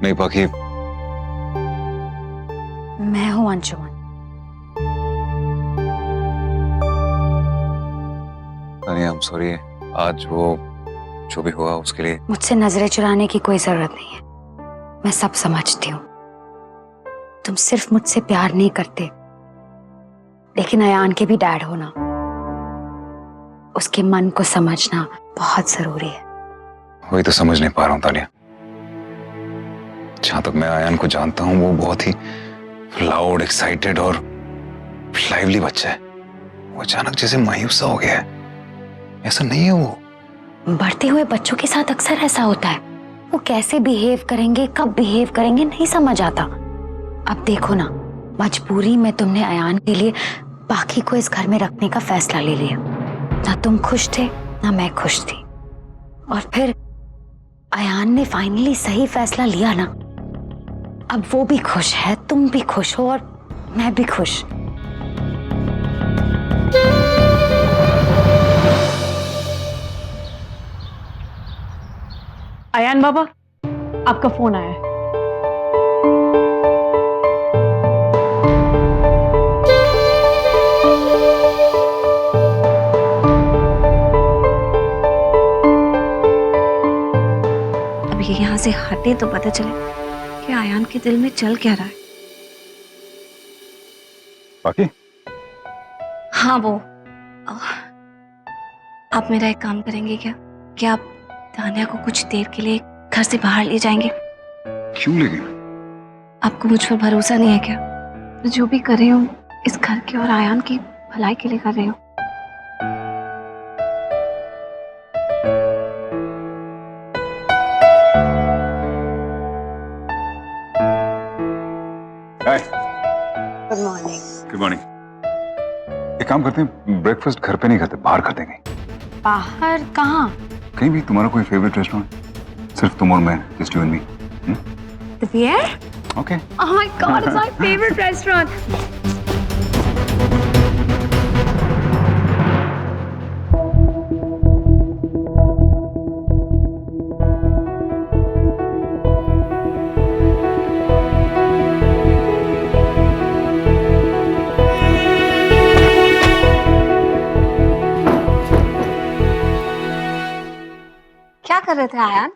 नहीं पाखी, मैं हूं Anjuman. Tania I am sorry. आज वो जो भी हुआ उसके लिए मुझसे नजरें चुराने की कोई जरूरत नहीं है। मैं सब समझती हूँ। तुम सिर्फ मुझसे प्यार नहीं करते, लेकिन अयान के भी डैड हो ना। उसके मन को समझना बहुत जरूरी है। वही तो समझ नहीं पा रहा हूँ तानिया। जहां तक मैं अयान को जानता हूँ वो बहुत ही लाउड, एक्साइटेड और लाइवली बच्चा है। वो अचानक जैसे मायूस सा हो गया है। ऐसा नहीं है वो। बढ़ते हुए बच्चों के साथ अक्सर ऐसा होता है। वो कैसे बिहेव करेंगे, कब बिहेव करेंगे, नहीं समझ आता। अब देखो ना, मजबूरी में तुमने अयान के लिए बाकी को इस घर में रखने का फैसला ले लिया। ना तुम खुश थे ना मैं खुश थी, और फिर अयान ने फाइनली सही फैसला लिया ना। अब वो भी खुश है, तुम भी खुश हो और मैं भी खुश। अयान बाबा, आपका फोन आया है। अब ये यहाँ से हटे तो पता चले कि अयान के दिल में चल क्या रहा है। बाकी हाँ वो आप मेरा एक काम करेंगे क्या? क्या आप तानिया को कुछ देर के लिए घर से बाहर ले जाएंगे? क्यों लेगी? आपको मुझ पर भरोसा नहीं है क्या? मैं जो भी कर रही हूँ इस घर के और अयान की भलाई के लिए कर रही हूँ। Good morning. Good morning. एक काम करते हैं, ब्रेकफास्ट घर पे नहीं करते, बाहर करते हैं। बाहर कहाँ? कहीं भी तुम्हारा कोई फेवरेट रेस्टोरेंट, सिर्फ तुम और मैं, just you and me. The Pierre? Okay. Oh my God, it's my favorite restaurant. क्या कर रहे थे आयान?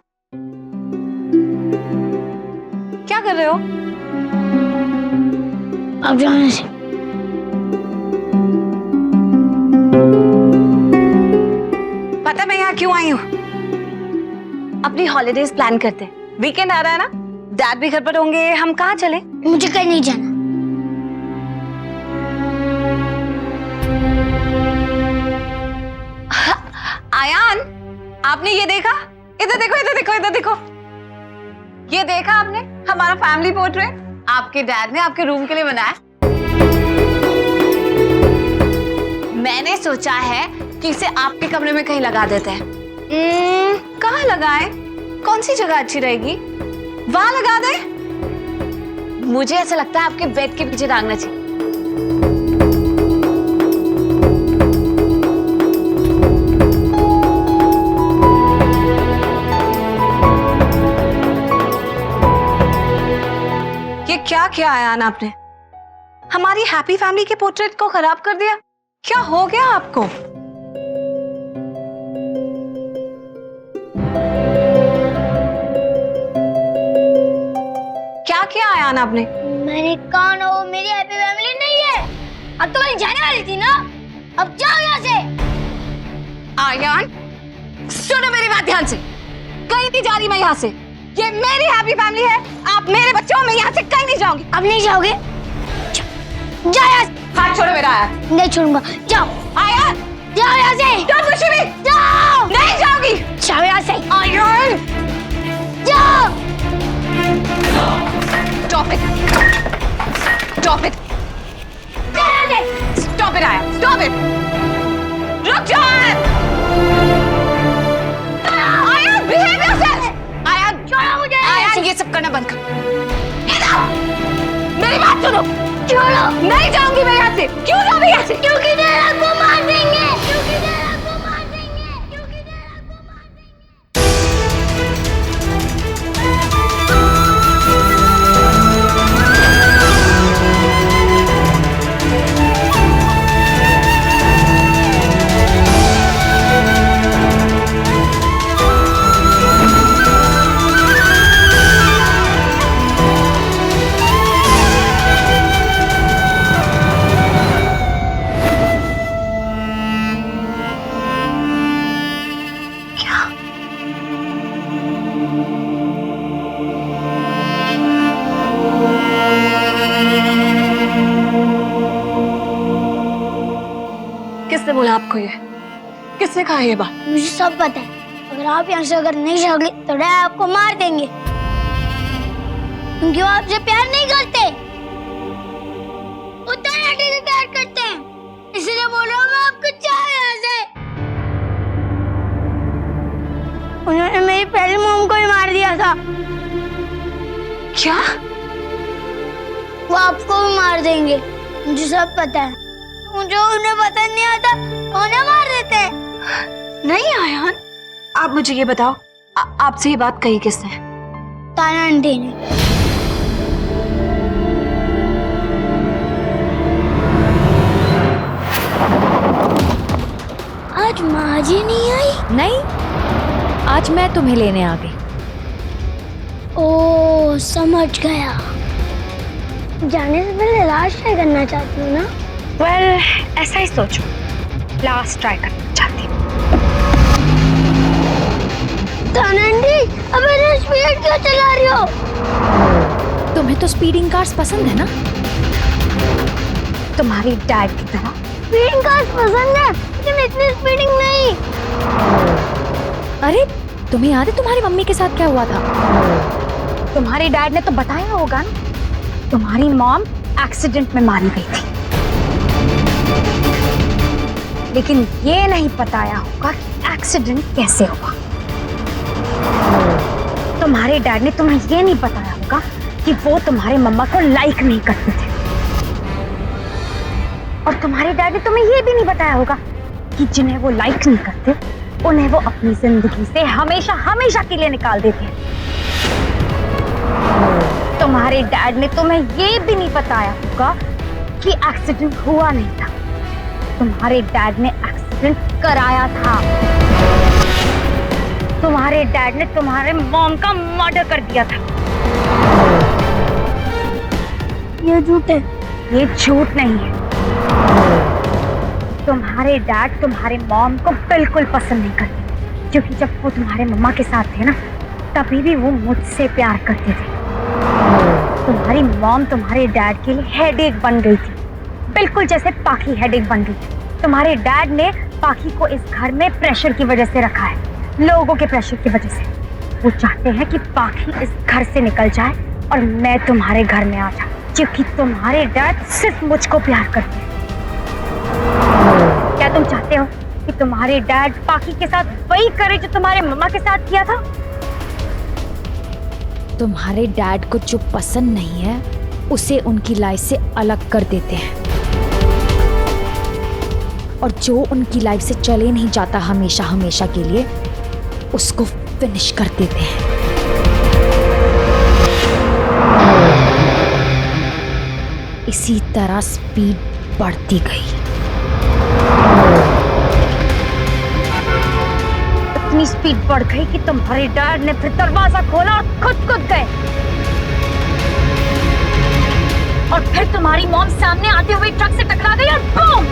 क्या कर रहे हो? अब जाने से। पता मैं यहाँ क्यों आई हूँ? अपनी हॉलीडेज प्लान करते हैं। वीकेंड आ रहा है ना, डैड भी घर पर होंगे। हम कहाँ चले? मुझे कहीं नहीं जाना। आयान, आपने ये देखा? इधर देखो, इधर देखो, इधर देखो। ये देखा आपने हमारा फैमिली पोर्ट्रेट? आपके डैड ने आपके रूम के लिए बनाया। मैंने सोचा है कि इसे आपके कमरे में कहीं लगा देते हैं। कहाँ लगाएं? कौन सी जगह अच्छी रहेगी? वहां लगा दें? मुझे ऐसा लगता है आपके बेड के पीछे टांगना चाहिए। ये क्या किया आयान आपने? हमारी हैप्पी फैमिली के पोर्ट्रेट को खराब कर दिया। क्या हो गया आपको? क्या किया आयान आपने? मैंने कहा ना वो मेरी हैप्पी फैमिली नहीं है। अब तो मैं जाने वाली थी ना, अब जाओ यहाँ से। आयान, सुनो मेरी बात ध्यान से। कहीं नहीं जा रही मैं यहाँ से। ये मेरी हैप्पी फैमिली है। आप मेरे बच्चों, मैं यहाँ से कहीं नहीं जाऊंगी। अब नहीं जाओगे? जाओ यहाँ से। हाथ छोड़ो मेरा आयान। नहीं छोड़ूंगा। जाओ आयान, जाओ यहाँ से। जाओ कुछ भी। जाओ। नहीं जाओगी। जाओ यहाँ से। आयान, जाओ। stop it. Stop it. Stop it Ayaan, stop it. रुक जाओ आयान। Ayaan, behave yourself. आयान, छोड़ो मुझे। आयान, ये सब करना बंद कर। इधर, मेरी बात सुनो। छोड़ो। नहीं जाऊंगी मैं यहाँ से। क्यों जाऊँ मैं यहाँ से? क्योंकि डेरा को मार देंगे। क्योंकि डेरा को मार देंगे। क्योंकि डेरा को मार देंगे। किसने कहा ये बात? मुझे सब पता है। अगर आप यहाँ से अगर नहीं जाओगे तो डैड आपको मार देंगे, क्योंकि वो आपसे प्यार नहीं करते। उतना आंटी से प्यार करते हैं, इसलिए बोल रहा हूँ मैं आपको जाओ यहाँ से। उन्होंने मेरी पहली मॉम को ही मार दिया था। क्या? वो आपको भी मार देंगे, मुझे सब पता है। मुझे उन्हें पसंद नहीं आता तो उन्हें मार देते हैं। नहीं आयान, आप मुझे ये बताओ, आपसे ये बात कही किसने? ताना आंटी ने। आज माँ जी नहीं आई? नहीं, आज मैं तुम्हें लेने आ गई। ओ समझ गया। जाने से पहले लास्ट ट्राई करना चाहती हूँ ना? वेल, ऐसा ही सोचो, लास्ट ट्राई करना चाहती हूँ। तानंदी, अब इतनी स्पीड क्यों चला रही हो? तुम्हें तो स्पीडिंग कार्स पसंद है ना, तुम्हारी डैड की तरह। स्पीडिंग कार्स पसंद है, लेकिन इतनी स्पीडिंग नहीं। अरे तुम्हें याद है तुम्हारी मम्मी के साथ क्या हुआ था? तुम्हारे डैड ने तो बताया होगा ना, तुम्हारी मॉम एक्सीडेंट में मारी गई थी, लेकिन ये नहीं बताया होगा कि एक्सीडेंट कैसे हुआ। तुम्हारे डैड ने तुम्हें ये नहीं बताया होगा कि वो तुम्हारे मम्मा को लाइक नहीं करते थे, और तुम्हारे डैड ने तुम्हें ये भी नहीं बताया होगा कि जिन्हें वो लाइक नहीं करते उन्हें वो अपनी जिंदगी से हमेशा हमेशा के लिए निकाल देते हैं। तुम्हारे डैड ने तुम्हें ये भी नहीं बताया होगा कि एक्सीडेंट हुआ नहीं था, तुम्हारे डैड ने एक्सीडेंट कराया था। तुम्हारे डैड ने तुम्हारे मॉम का मर्डर कर दिया था। ये झूठ है। ये झूठ नहीं है। तुम्हारे डैड तुम्हारे मॉम को बिल्कुल पसंद नहीं करते, क्योंकि जब वो तुम्हारे मम्मा के साथ थे ना, तभी भी वो मुझसे प्यार करते थे। तुम्हारी मॉम तुम्हारे डैड के लिए हेडेक बन गई थी, बिल्कुल जैसे पाखी हेडेक बन गई थी। तुम्हारे डैड ने पाखी को इस घर में प्रेशर की वजह से रखा है, लोगों के प्रेशर की वजह से। वो चाहते हैं कि पाखी इस घर से निकल जाए और मैं तुम्हारे घर में आ जाऊं, क्योंकि तुम्हारे डैड सिर्फ मुझको प्यार करते हैं। क्या तुम चाहते हो कि तुम्हारे डैड पाखी के साथ वही करे जो तुम्हारे मम्मा के साथ किया था? तुम्हारे डैड को जो पसंद नहीं है उसे उनकी लाइफ से अलग कर देते हैं, और जो उनकी लाइफ से चले नहीं जाता हमेशा हमेशा के लिए, उसको फिनिश कर देते हैं। इसी तरह स्पीड बढ़ती गई, इतनी स्पीड बढ़ गई कि तुम्हारे डैड ने फिर दरवाजा खोला और खुद कूद गए, और फिर तुम्हारी मॉम सामने आते हुए ट्रक से टकरा गई और boom!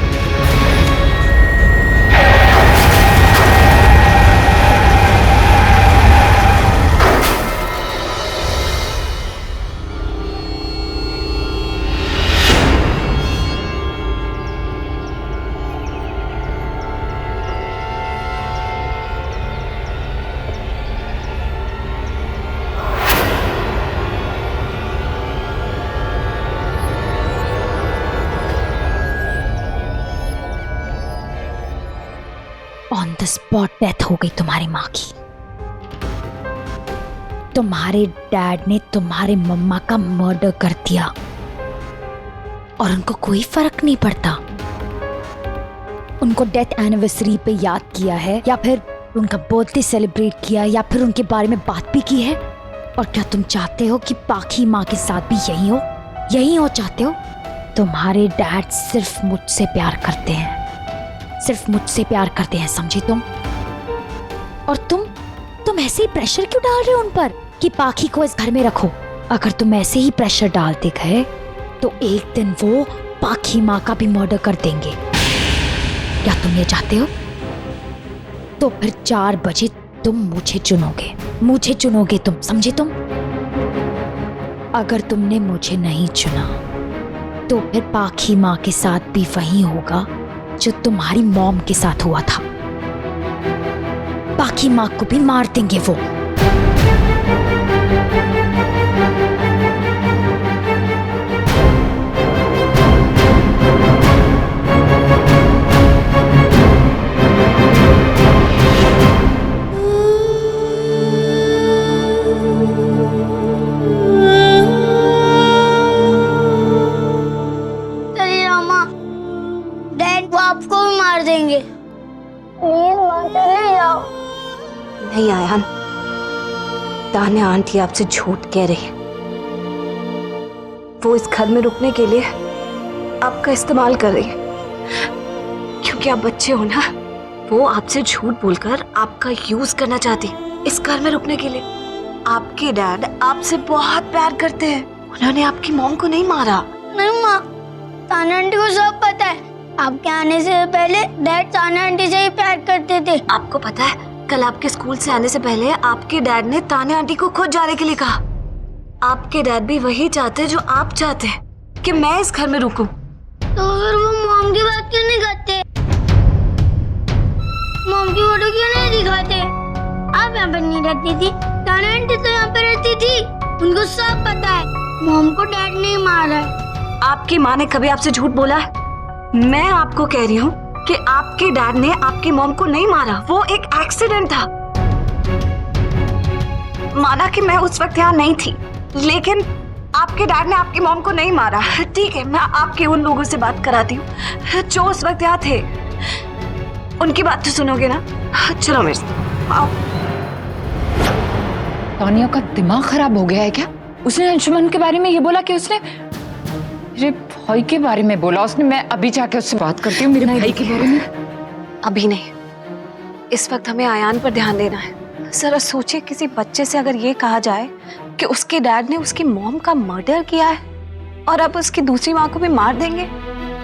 On the spot death हो गई तुम्हारी माँ की। तुम्हारे डैड ने तुम्हारे मम्मा का मर्डर कर दिया, और उनको कोई फर्क नहीं पड़ता। उनको डेथ एनिवर्सरी पे याद किया है, या फिर उनका बर्थडे सेलिब्रेट किया, या फिर उनके बारे में बात भी की है। और क्या तुम चाहते हो कि पाखी माँ के साथ भी यही हो चाहते हो? तुम्हारे डैड सिर्फ मुझसे प्यार करते हैं, सिर्फ मुझसे प्यार करते हैं, समझी तुम? और तुम ऐसे ही प्रेशर क्यों डाल रहे हो उन पर कि पाखी को इस घर में रखो? अगर तुम ऐसे ही प्रेशर डालते गए तो एक दिन वो पाखी माँ का भी मर्डर कर देंगे। क्या तुम ये चाहते हो? तो फिर 4 बजे तुम मुझे चुनोगे तुम, समझे तुम? अगर तुमने मुझे नहीं चुना तो फिर पाखी माँ के साथ भी वही होगा जो तुम्हारी मॉम के साथ हुआ था। बाकी माँ को भी मार देंगे वो। चलिए मामा, डैड वो आपको भी मार देंगे। प्लीज माँ चले जाओ। नहीं आयान, तान्या आंटी आपसे झूठ कह रही है। वो इस घर में रुकने के लिए आपका इस्तेमाल कर रही है, क्योंकि आप बच्चे हो ना। वो आपसे झूठ बोलकर आपका यूज करना चाहती है इस घर में रुकने के लिए। आपके डैड आपसे बहुत प्यार करते हैं, उन्होंने आपकी मॉम को नहीं मारा। नहीं माँ, तान्या आंटी को सब पता है। आपके आने से पहले डैड तान्या आंटी से ही प्यार करते थे। आपको पता है, कल आपके स्कूल से आने से पहले आपके डैड ने तान्या आंटी को खुद जाने के लिए कहा। आपके डैड भी वही चाहते जो आप चाहते हैं, कि मैं इस घर में रुकूं। तो फिर वो मॉम की बात क्यों नहीं करते? मॉम की फोटो क्यों नहीं दिखाते? आप यहाँ पर नहीं रहती थी, तान्या आंटी तो यहाँ पे रहती थी। उनको सब पता है मॉम को डैड नहीं मारा है। आपकी माँ ने कभी आपसे झूठ बोला है? मैं आपको कह रही हूँ कि आपके डैड ने आपकी मॉम को नहीं मारा, वो एक एक्सीडेंट था। माना कि मैं उस वक्त यहाँ नहीं थी, लेकिन आपके डैड ने आपकी मॉम को नहीं मारा। ठीक है, मैं आपके उन लोगों से बात कराती हूँ जो उस वक्त यहाँ थे। उनकी बात तो सुनोगे ना? चलो मेरे साथ आओ। तानिया का दिमाग खराब हो गया है क्या? उसने अंशुमन के बारे में ये बोला कि उसने मेरे भाई के बारे में बोला उसने। मैं अभी जाके उससे बात करती हूँ मेरे भाई के बारे में। अभी नहीं, इस वक्त हमें आयान पर ध्यान देना है। जरा सोचिए, किसी बच्चे से अगर ये कहा जाए कि उसके डैड ने उसकी मॉम का मर्डर किया है और अब उसकी दूसरी माँ को भी मार देंगे।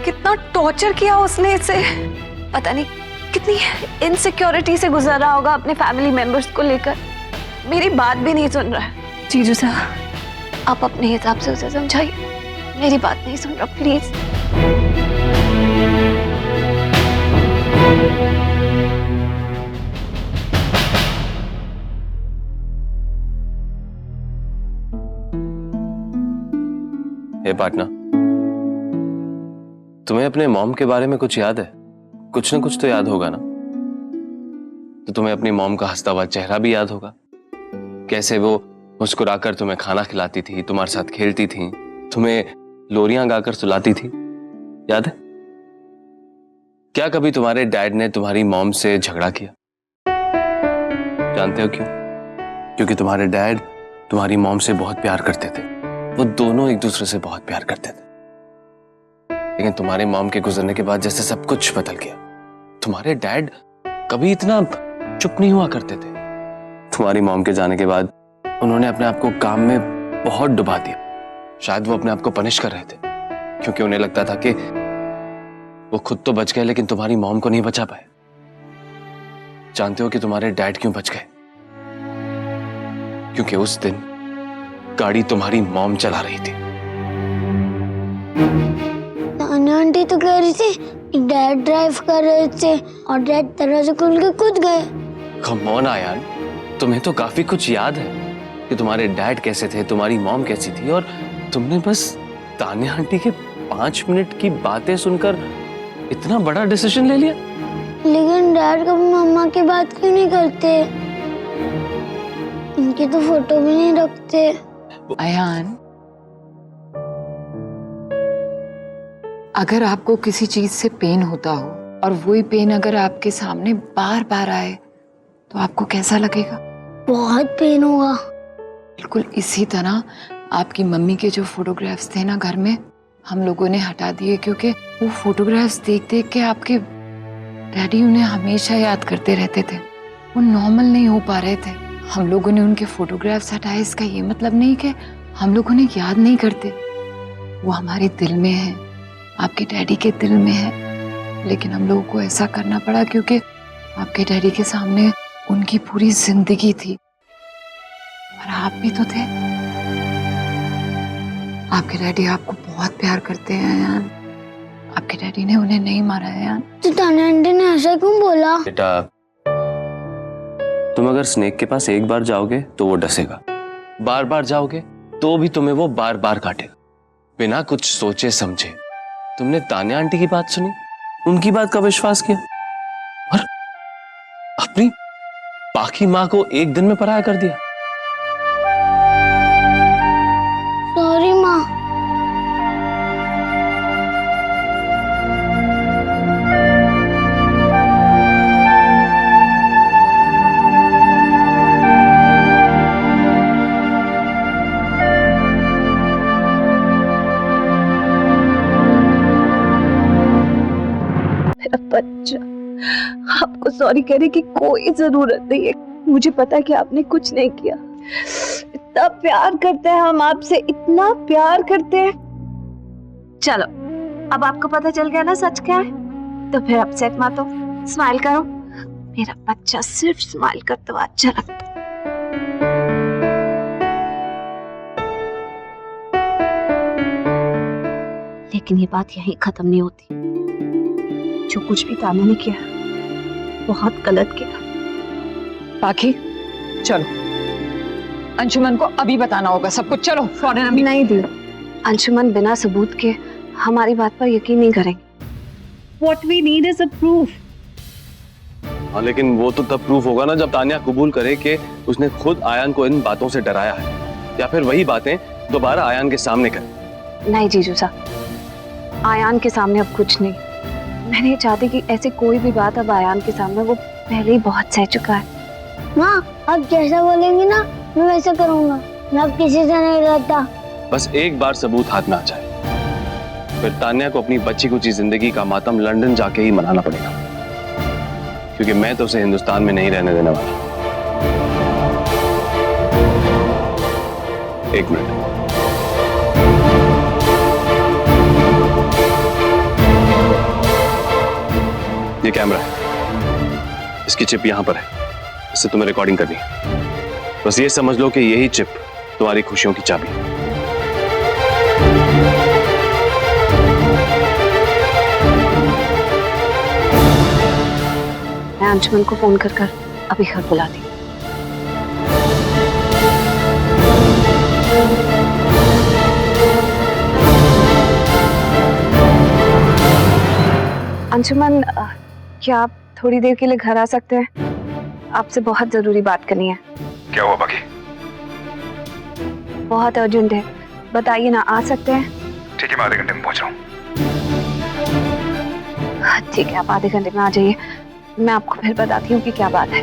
कितना टॉर्चर किया उसने इसे, पता नहीं कितनी इनसिक्योरिटी से गुजर रहा होगा अपने फैमिली मेंबर्स को लेकर। मेरी बात भी नहीं सुन रहा है। जीजू साहब, आप अपने हिसाब से उसे समझाइए, मेरी बात नहीं सुन रहा, प्लीज। हे पार्टनर, तुम्हें अपने मॉम के बारे में कुछ याद है? कुछ ना कुछ तो याद होगा ना? तो तुम्हें अपनी मॉम का हंसता हुआ चेहरा भी याद होगा, कैसे वो मुस्कुराकर तुम्हें खाना खिलाती थी, तुम्हारे साथ खेलती थी, तुम्हें लोरियां गाकर सुलाती थी। याद है? क्या कभी तुम्हारे डैड ने तुम्हारी मॉम से झगड़ा किया? जानते हो क्यों? क्योंकि तुम्हारे डैड तुम्हारी मॉम से बहुत प्यार करते थे। वो दोनों एक दूसरे से बहुत प्यार करते थे, लेकिन तुम्हारे मॉम के गुजरने के बाद जैसे सब कुछ बदल गया। तुम्हारे डैड कभी इतना चुप नहीं हुआ करते थे। तुम्हारी मॉम के जाने के बाद उन्होंने अपने आप को काम में बहुत डुबा दिया। शायद वो अपने आप को पनिश कर रहे थे, क्योंकि उन्हें लगता था कि वो खुद तो बच गए लेकिन तुम्हारी मॉम को नहीं बचा पाए। जानते हो कि तुम्हारे डैड क्यों बच गए? क्योंकि उस दिन गाड़ी तुम्हारी मॉम चला रही थी। तान्या आंटी तो कह रही थी कि डैड ड्राइव कर रहे थे और डैड दरवाजा खोल के कूद गए। कम ऑन आयान, तुम्हें तो काफी कुछ याद है कि तुम्हारे डैड कैसे थे, तुम्हारी मॉम कैसी थी, और तुमने बस तान्या आंटी के 5 मिनट की बातें सुनकर इतना बड़ा डिसीजन ले लिया। लेकिन डैड कभी मम्मा की बात क्यों नहीं करते? उनकी तो फोटो भी नहीं रखते। अयान, अगर आपको किसी चीज से पेन होता हो और वही पेन अगर आपके सामने बार बार आए तो आपको कैसा लगेगा? बहुत पेन होगा। बिल्कुल इसी तरह आपकी मम्मी के जो फोटोग्राफ्स थे ना घर में, हम लोगों ने हटा दिए, क्योंकि वो फोटोग्राफ्स देख देख के आपके डैडी उन्हें हमेशा याद करते रहते थे। वो नॉर्मल नहीं हो पा रहे थे। हम लोगों ने उनके फोटोग्राफ्स हटाए, इसका ये मतलब नहीं कि हम लोग उन्हें याद नहीं करते। वो हमारे दिल में है, आपके डैडी के दिल में है, लेकिन हम लोगों को ऐसा करना पड़ा क्योंकि आपके डैडी के सामने उनकी पूरी जिंदगी थी और आप भी तो थे। आपके डैडी आपको बहुत प्यार करते हैं अयान। आपके डैडी ने उन्हें नहीं मारा है अयान। तो तान्या आंटी ने ऐसा क्यों बोला? बेटा, तुम अगर स्नेक के पास एक बार जाओगे तो वो डसेगा, बार बार जाओगे तो भी तुम्हें वो बार बार काटेगा, बिना कुछ सोचे समझे। तुमने तान्या आंटी की बात सुनी, उनकी बात का विश्वास किया और अपनी पाखी माँ को एक दिन में पराया कर दिया। सॉरी माँ। मेरा बच्चा, आपको सॉरी कहने की कोई जरूरत नहीं है। मुझे पता है कि आपने कुछ नहीं किया। इतना प्यार करते हैं हम आपसे, इतना प्यार करते हैं। चलो, अब आपको पता चल गया ना सच क्या है, तो फिर अपसेट मत हो, स्माइल करो। मेरा बच्चा सिर्फ स्माइल करता हुआ अच्छा लगता है। लेकिन ये बात यहीं खत्म नहीं होती। जो कुछ भी तान्या ने किया बहुत गलत किया। पाखी चलो, अंशुमन को अभी बताना होगा सब कुछ। चलो फौरन अभी। नहीं दी, अंशुमन बिना सबूत के हमारी बात पर यकीन नहीं करेंगे। What we need is a proof. हाँ, लेकिन वो तो तब प्रूफ होगा ना जब तान्या कबूल करे कि उसने खुद आयान को इन बातों से डराया है, या फिर वही बातें दोबारा आयान के सामने करे। नहीं जीजू साहब, आयान के सामने अब कुछ नहीं। मैं नहीं चाहती कि ऐसी कोई भी बात अब आयान के सामने, वो पहले ही बहुत सह चुका है। माँ आप जैसा बोलेंगी ना मैं वैसा करूँगा, मैं अब किसी से नहीं डरता। बस एक बार सबूत हाथ में आ जाए, फिर तान्या को अपनी बच्ची कुची जिंदगी का मातम लंदन जाके ही मनाना पड़ेगा, क्योंकि मैं तो उसे हिंदुस्तान में नहीं रहने देने वाला। एक मिनट, ये कैमरा है, इसकी चिप यहां पर है, इससे तुम्हें रिकॉर्डिंग करनी है। बस ये समझ लो कि यही चिप तुम्हारी खुशियों की चाबी है। मैं अंशुमन को फोन कर अभी घर बुलाती। अंशुमन, क्या आप थोड़ी देर के लिए घर आ सकते हैं? आपसे बहुत जरूरी बात करनी है। क्या हुआ बाकी? बहुत अर्जेंट है, बताइए ना, आ सकते हैं? ठीक है, मैं आधे घंटे में पहुंच रहा हूँ। ठीक है, आप आधे घंटे में आ जाइए, मैं आपको फिर बताती हूँ कि क्या बात है।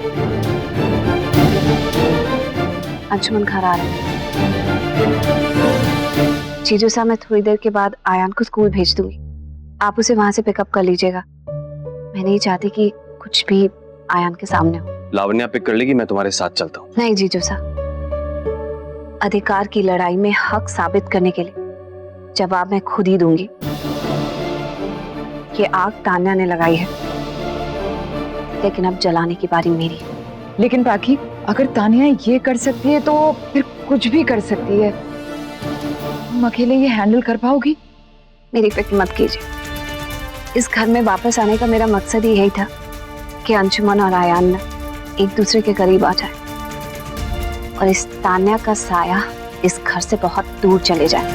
अंशुमन घर आ रहे हैं। जीजू साहब, मैं थोड़ी देर के बाद आयान को स्कूल भेज दूंगी, आप उसे वहां से पिकअप कर लीजिएगा। मैं नहीं चाहती कि कुछ भी आयान के सामने हो। लावण्या पिक कर लेगी, मैं तुम्हारे साथ चलता हूँ। नहीं जीजू साहब, अधिकार की लड़ाई में हक साबित करने के लिए जवाब मैं खुद ही दूंगी। ये आग तान्या ने लगाई है, लेकिन अब जलाने की बारी मेरी है। लेकिन पाखी, अगर तान्या ये कर सकती है तो फिर कुछ भी कर सकती है। तुम अकेले ये हैंडल कर पाओगी? मेरी फिक्र मत कीजिए। इस घर में वापस आने का मेरा मकसद ही यही था कि अंशुमन और आयान ना एक दूसरे के करीब आ जाए और इस तान्या का साया इस घर से बहुत दूर चले जाए।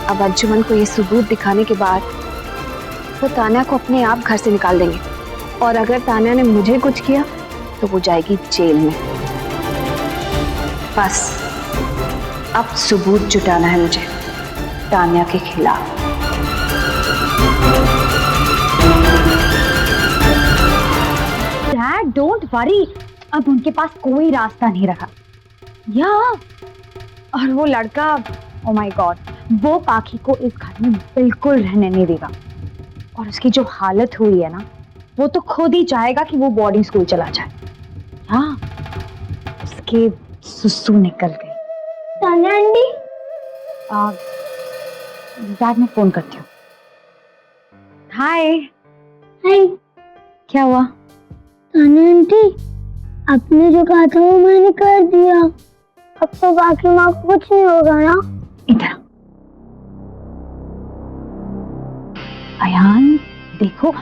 अब अंशुमन को ये सबूत दिखाने के बाद वो तान्या को अपने आप घर से निकाल देंगे, और अगर तान्या ने मुझे कुछ किया तो वो जाएगी जेल में। बस अब सबूत जुटाना है मुझे तान्या के खिलाफ। डैड डोंट वरी, अब उनके पास कोई रास्ता नहीं रहा। या और वो लड़का, ओ माय गॉड, वो पाखी को इस घर में बिल्कुल रहने नहीं देगा। और उसकी जो हालत हुई है ना, वो तो खुद ही चाहेगा कि वो बोर्डिंग स्कूल चला जाए। हाँ, उसके सुसु निकल गए। तान्या आंटी, डैड, मैं फोन करती हूँ। हाय। हाय। क्या हुआ? तान्या आंटी, आपने जो कहा था वो मैंने कर दिया। अब तो बाकी माँ को कुछ नहीं होगा ना? इधर आयान, देखो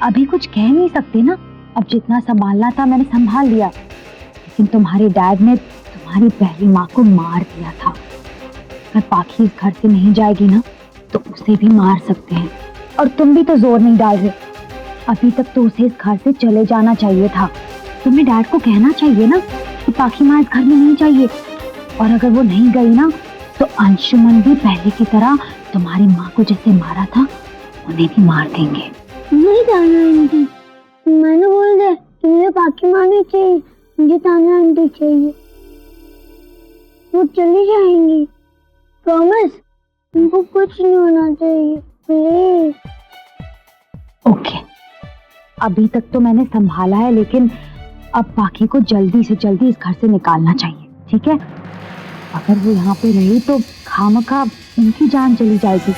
अभी कुछ कह नहीं सकते ना, अब जितना संभालना था मैंने संभाल लिया, लेकिन तुम्हारे डैड ने तुम्हारी पहली माँ को मार दिया था। अगर पाखी इस घर से नहीं जाएगी ना तो उसे भी मार सकते हैं, और तुम भी तो जोर नहीं डाल रहे। अभी तक तो उसे इस घर से चले जाना चाहिए था। तुम्हें डैड को कहना चाहिए ना कि पाखी माँ इस घर में नहीं चाहिए, और अगर वो नहीं गई ना तो अंशुमन भी पहले की तरह तुम्हारी माँ को जैसे मारा था उन्हें भी मार देंगे। नहीं तान्या आंटी, मैंने बोल दिया कि मुझे पाखी माँ नहीं चाहिए, मुझे तान्या आंटी चाहिए। वो चली जाएंगी, प्रॉमिस। उनको कुछ नहीं होना चाहिए, प्लीज। ओके, अभी तक तो मैंने संभाला है, लेकिन अब पाखी को जल्दी से जल्दी इस घर से निकालना चाहिए, ठीक है? अगर वो यहाँ पे रही तो खामखा उनकी जान चली जाएगी।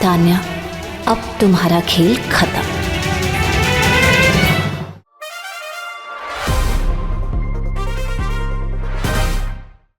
तान्या, अब तुम्हारा खेल खत्म।